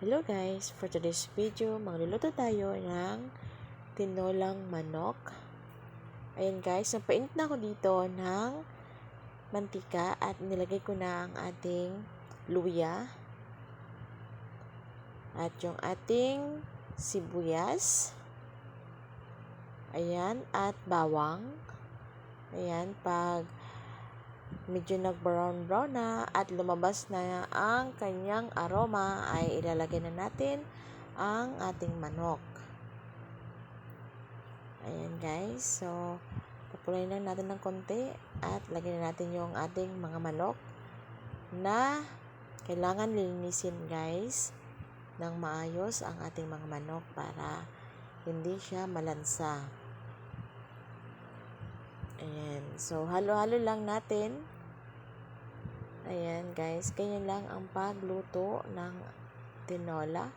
Hello guys, for today's video, magluluto tayo ng tinolang manok. Ayan guys, napainit na ako dito ng mantika at nilagay ko na ang ating luya at yung ating sibuyas. Ayan, at bawang. Ayan, pag medyo nag-brown na at lumabas na ang kanyang aroma, ay ilalagay na natin ang ating manok. Ayan guys, so papunayin lang natin ng konti at lagyan na natin yung ating mga manok na kailangan linisin guys ng maayos ang ating mga manok para hindi siya malansa. Ayan. So, halo-halo lang natin. Ayan, guys. Ganyan lang ang pagluto ng tinola.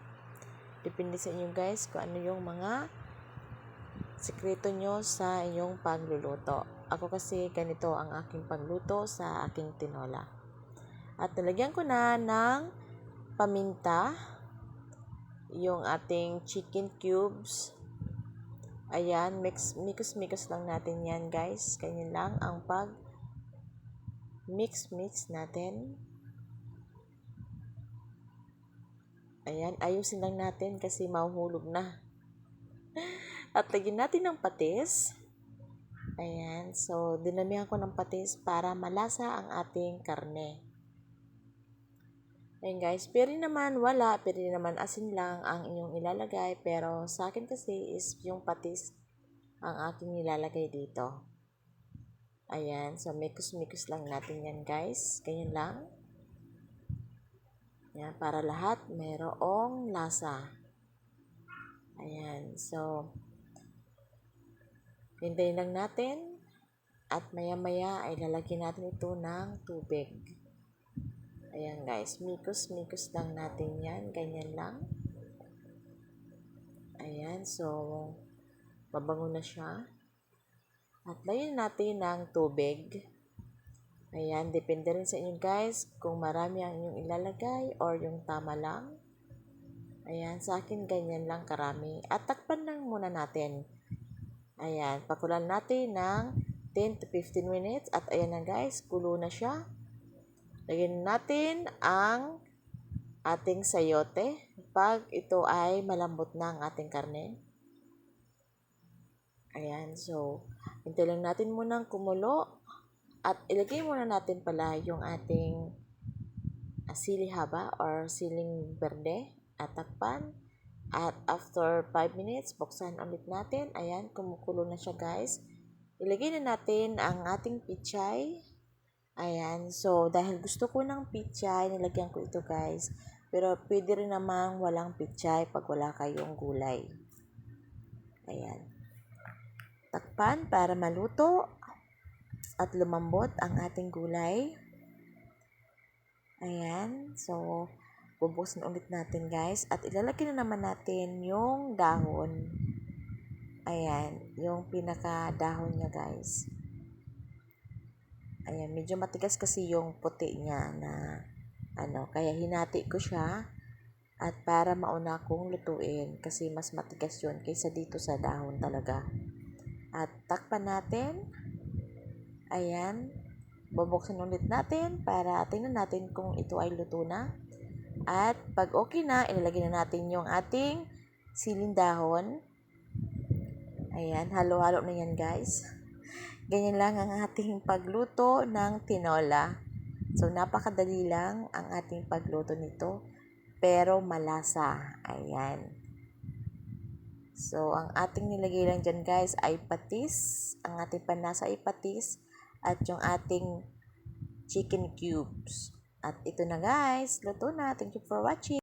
Depende sa inyo, guys, kung ano yung mga sikreto nyo sa inyong pagluluto. Ako kasi ganito ang aking pagluto sa aking tinola. At nalagyan ko na ng paminta, yung ating chicken cubes. Ayan, mikos lang natin yan, guys. Ganyan lang ang mix natin. Ayan, ayusin lang natin kasi mahuhulog na. At lagyan natin ng patis. Ayan, so dinamihan ko ng patis para malasa ang ating karne. Ayan guys, pwede naman asin lang ang inyong ilalagay. Pero sa akin kasi is yung patis ang aking nilalagay dito. Ayan, so mikos lang natin yan guys. Ganyan lang. Ayan, para lahat mayroong lasa. Ayan, so hintayin lang natin at maya-maya ay lalagyan natin ito ng tubig. Ayan guys, mikos lang natin yan. Ganyan lang. Ayan, so mabango na siya. At lagyan natin ng tubig. Ayan, depende rin sa inyo guys kung marami ang inyong ilalagay or yung tama lang. Ayan, sa akin ganyan lang karami. At takpan lang muna natin. Ayan, pakulan natin ng 10 to 15 minutes. At ayan na guys, kulo na siya. Lagyan natin ang ating sayote pag ito ay malambot na ang ating karne. Ayan, so hintay lang natin munang kumulo at ilagay muna natin pala yung ating sili haba or siling berde at takpan. At after 5 minutes, buksan ulit natin. Ayan, kumukulo na siya guys. Ilagay na natin ang ating pichay. Ayan, so dahil gusto ko ng pichay, nilagyan ko ito guys. Pero pwede rin namang walang pichay pag wala kayong gulay. Ayan. Takpan para maluto at lumambot ang ating gulay. Ayan, so bubuksan ulit natin guys. At ilalagay na naman natin yung dahon. Ayan, yung pinaka-dahon niya guys. Ayan, medyo matigas kasi yung puti niya na kaya hinati ko siya at para mauna kong lutuin kasi mas matigas yun kaysa dito sa dahon talaga. At takpan natin. Ayan, bubuksan ulit natin para tingnan natin kung ito ay luto na. At pag okay na, ilalagay na natin yung ating siling dahon. Ayan, halo-halo na yan guys. Ganyan lang ang ating pagluto ng tinola. So, napakadali lang ang ating pagluto nito, pero malasa. Ayan. So, ang ating nilagay lang dyan guys ay patis. Ang ating panlasa ay patis. At yung ating chicken cubes. At ito na guys, luto na. Thank you for watching.